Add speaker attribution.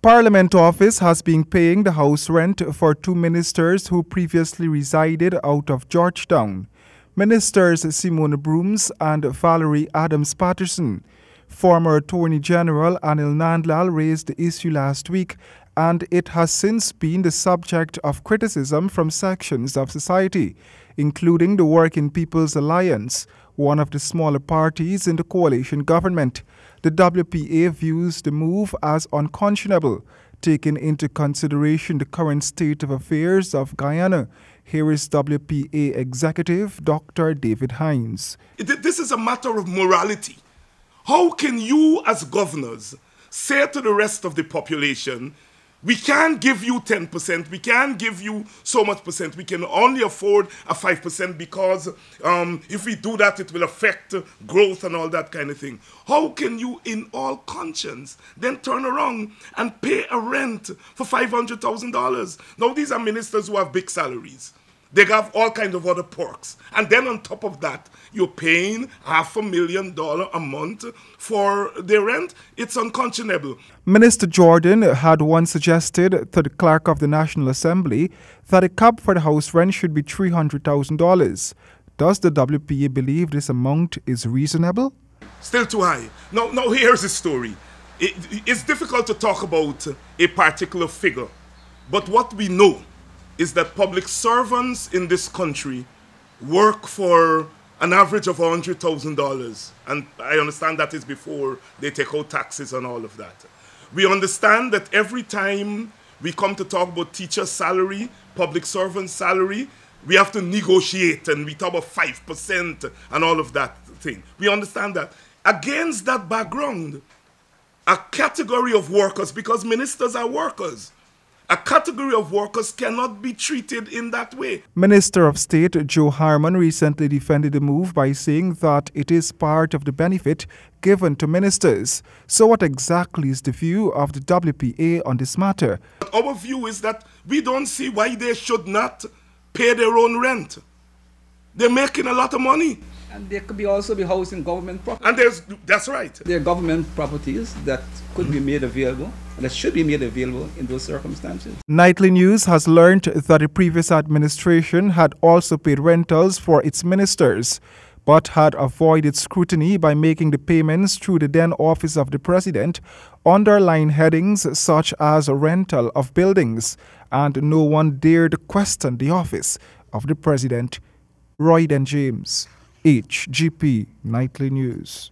Speaker 1: Parliament office has been paying the house rent for two ministers who previously resided out of Georgetown. Ministers Simone Brooms and Valerie Adams Patterson. Former Attorney General Anil Nandlal raised the issue last week, and it has since been the subject of criticism from sections of society, including the Working People's Alliance, one of the smaller parties in the coalition government. The WPA views the move as unconscionable, taking into consideration the current state of affairs of Guyana. Here is WPA Executive Dr. David Hines.
Speaker 2: This is a matter of morality. How can you as governors say to the rest of the population, we can't give you 10%, we can't give you so much percent, we can only afford a 5% because if we do that, it will affect growth and all that kind of thing. How can you, in all conscience, then turn around and pay a rent for $500,000? Now, these are ministers who have big salaries. They have all kinds of other perks. And then on top of that, you're paying $500,000 a month for their rent. It's unconscionable.
Speaker 1: Minister Jordan had once suggested to the Clerk of the National Assembly that a cap for the house rent should be $300,000. Does the WPA believe this amount is reasonable?
Speaker 2: Still too high. Now here's the story. It's difficult to talk about a particular figure, but what we know is that public servants in this country work for an average of $100,000. And I understand that is before they take out taxes and all of that. We understand that every time we come to talk about teacher salary, public servant salary, we have to negotiate, and we talk about 5% and all of that thing. We understand that. Against that background, a category of workers, because ministers are workers, a category of workers cannot be treated in that way.
Speaker 1: Minister of State Joe Harman recently defended the move by saying that it is part of the benefit given to ministers. So what exactly is the view of the WPA on this matter?
Speaker 2: Our view is that we don't see why they should not pay their own rent. They're making a lot of money.
Speaker 3: And they could also be housed in government property.
Speaker 2: And that's right.
Speaker 3: There are government properties that could be made available, and that should be made available in those circumstances.
Speaker 1: Nightly News has learned that the previous administration had also paid rentals for its ministers, but had avoided scrutiny by making the payments through the then Office of the President under line headings such as rental of buildings, and no one dared question the Office of the President. Roy and James, HGP Nightly News.